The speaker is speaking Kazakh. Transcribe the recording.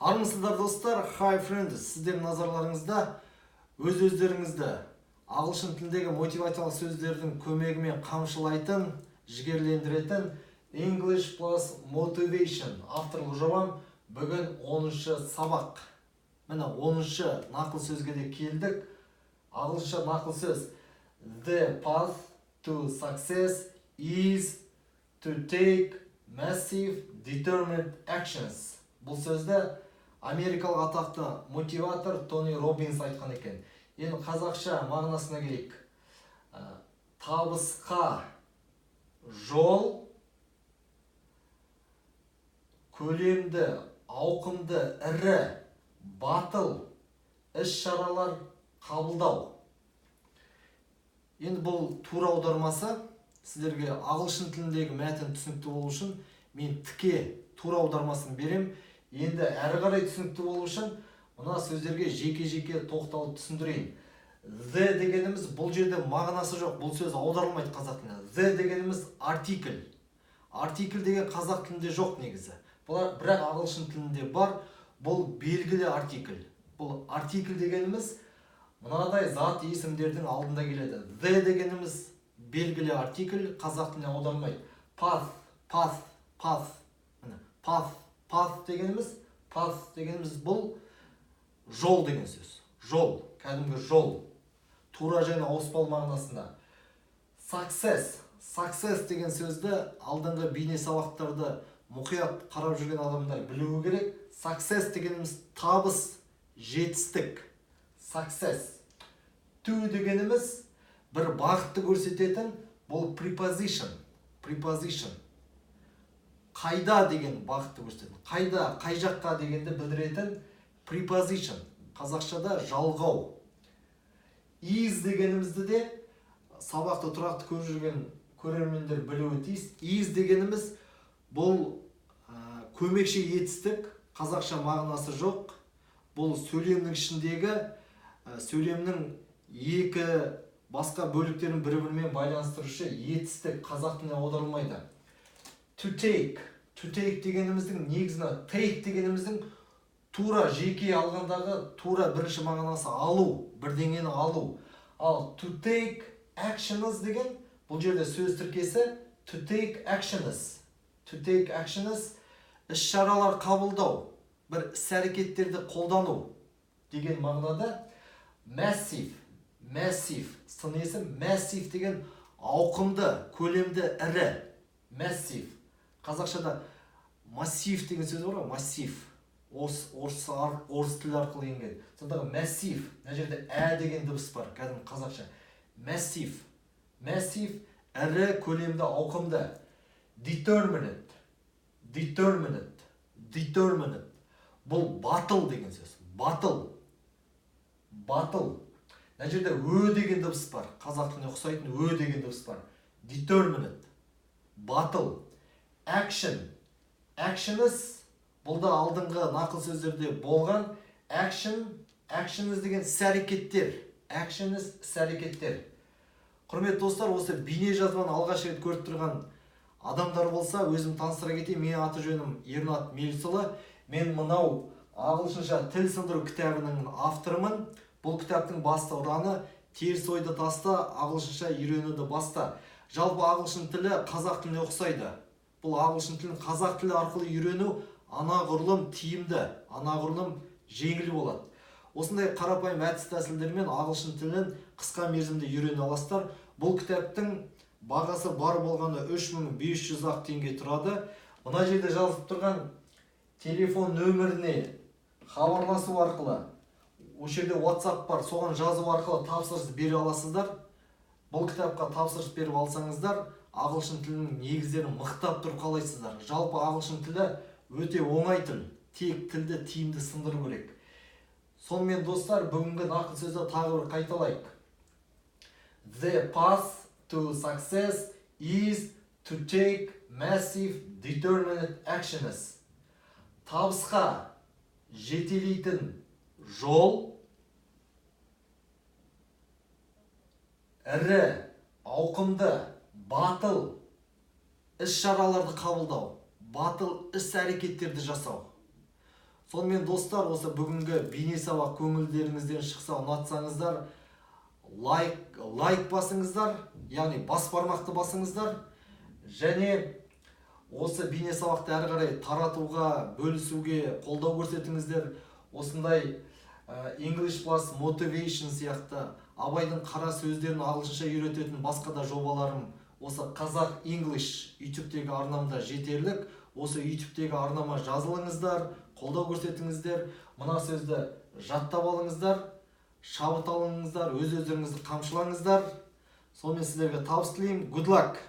Армысыздар достар, hi friends, сіздердің назарларыңызда өздеріңізді ағылшын тіліндегі мотивациялық сөздердің көмегімен қамшылайтын, жігерлендіретін English plus Motivation авторлық жобам. Бүгін 10-шы сабақ. Міне 10-шы нақыл сөзге де келдік. Ағылшынша нақыл сөз: The path to success is to take massive determined actions. Бұл сөзді америкалық атақты мотиватор Тони Роббинс айтқан екен. Енді қазақша мағынасына келейік. Табысқа жол көлемді, ауқымды, ірі, батыл іс-шаралар қабылдау. Енді бұл тура аудармасы. Сіздерге ағылшын тіліндегі мәтін түсінікті болу үшін мен тіке тура аудармасын берем. Енді әрі қарай түсінікті болу үшін мына сөздерге жеке-жеке тоқталып түсіндірейін. The дегеніміз бұл жерде мағынасы жоқ. Бұл сөз аударылмайды қазақ тіліне. The дегеніміз артикль. Артикль деген қазақ тілінде жоқ негізі. Бірақ ағылшын тілінде бар. Бұл белгілі артикль. Бұл артикль дегеніміз мынадай зат есімдердің алдында келеді. The дегеніміз белгілі артикль, қазақ тіліне аударылмайды. Path дегеніміз бұл жол деген сөз. Жол, кәдімгі жол. Тура және ауыспалы мағынасында. Success деген сөзді алдыңғы бейне сабақтарды мұқият қарап жүрген адамдар білуі керек. Success дегеніміз табыс, жетістік. Success. To дегеніміз бір бағытты көрсететін, бұл preposition. Қайда деген бағытты көрсететін. Қайда, қай жаққа дегенді білдіретін preposition. Қазақшада жалғау. Is дегенімізді де сабақты тұрақты көріп жүрген көрермендер білуі тиіс. Is дегеніміз бұл көмекші етістік, қазақша мағынасы жоқ. Бұл сөйлемнің ішіндегі сөйлемнің екі басқа бөліктерін бір-бірімен байланыстырушы етістік, қазақ тіліне аударылмайды. To take дегеніміздің негізі, take дегеніміздің тура жеке алғандағы тура бірінші мағынасы алу, бірдеңені алу. Ал to take actions деген бұл жерде сөз тіркесі to take actions. To take actions іс-шаралар қабылдау, бір іс-әрекеттерді қолдану деген мағынада. Massive сын есім. Massive деген ауқымды, көлемді, ірі. Massive. Қазақшада массив деген сөз бар ғой, массив. Орыс тілі арқылы енген. Сондағы massive, мына жерде деген дыбыс бар, кәдімгі қазақша. Massive, ірі, көлемді, ауқымды. Determined. Бұл батыл деген сөз. Батыл. Мына жерде деген дыбыс бар. Қазақ тіліне ұқсайтын деген дыбыс бар. Determined. Батыл. Actions. Бұл да алдыңғы нақыл сөздерде болған. Actions деген іс-әрекеттер. Іс-әрекеттер. Құрметті достар, осы бейне жазбаны алғаш рет көріп тұрған адамдар болса, өзім таныстыра кетейін. Менің аты жөнім Ернат Мелсұлы. Мен мынау ағылшынша тіл сындыру кітабының авторымын. Бұл кітаптың басты ұраны теріс ойды таста, ағылшынша үйренуді баста. Жалпы ағылшын тілі қазақ тіліне ұқсайды. Бұл ағылшын тілін қазақ тілі арқылы үйрену анағұрлым тиімді, анағұрлым жеңіл болады. Осындай қарапайым әдіс тәсілдермен ағылшын тілін қысқа мерзімде үйрене аласыздар. Бұл кітаптың бағасы бар болғаны 3500 теңге тұрады. Мына жерде жазылып тұрған телефон нөміріне хабарласу арқылы, осы жерде WhatsApp бар, соған жазу арқылы тапсырыс бере аласыздар. Бұл кітапқа тапсырыс беріп алсаңыздар, ағылшын тілінің негіздерін мықтап тұрып қалайсыздар. Жалпы ағылшын тілі өте оңай тіл, тек тілді тиімді сындыру керек. Сонымен достар, бүгінгі нақыл сөзді тағы бір қайталайық. The path to success is to take massive determined actions. Табысқа жетелейтін жол ірі, ауқымды, батыл іс-шараларды қабылдау, батыл іс-әрекеттерді жасау. Сонымен достар, осы бүгінгі бейне сабақ көңілдеріңізден шықса, ұнатсаңыздар, лайк басыңыздар, яғни бас бармақты басыңыздар, және осы бейне сабақты әрі қарай таратуға, бөлісуге қолдау көрсетіңіздер. Осындай English Plus Motivation сияқты Абайдың қара сөздерін ағылшынша үйрететін басқа да жобаларым осы Қазақ English YouTube-тегі арнамда жетерлік. Осы YouTube-тегі арнама жазылыңыздар, қолдау көрсетіңіздер. Мына сөзді жаттап алыңыздар, шабыт алыңыздар, өз-өздеріңізді қамшылаңыздар. Сонымен сіздерге табыс тілеймін. Good luck!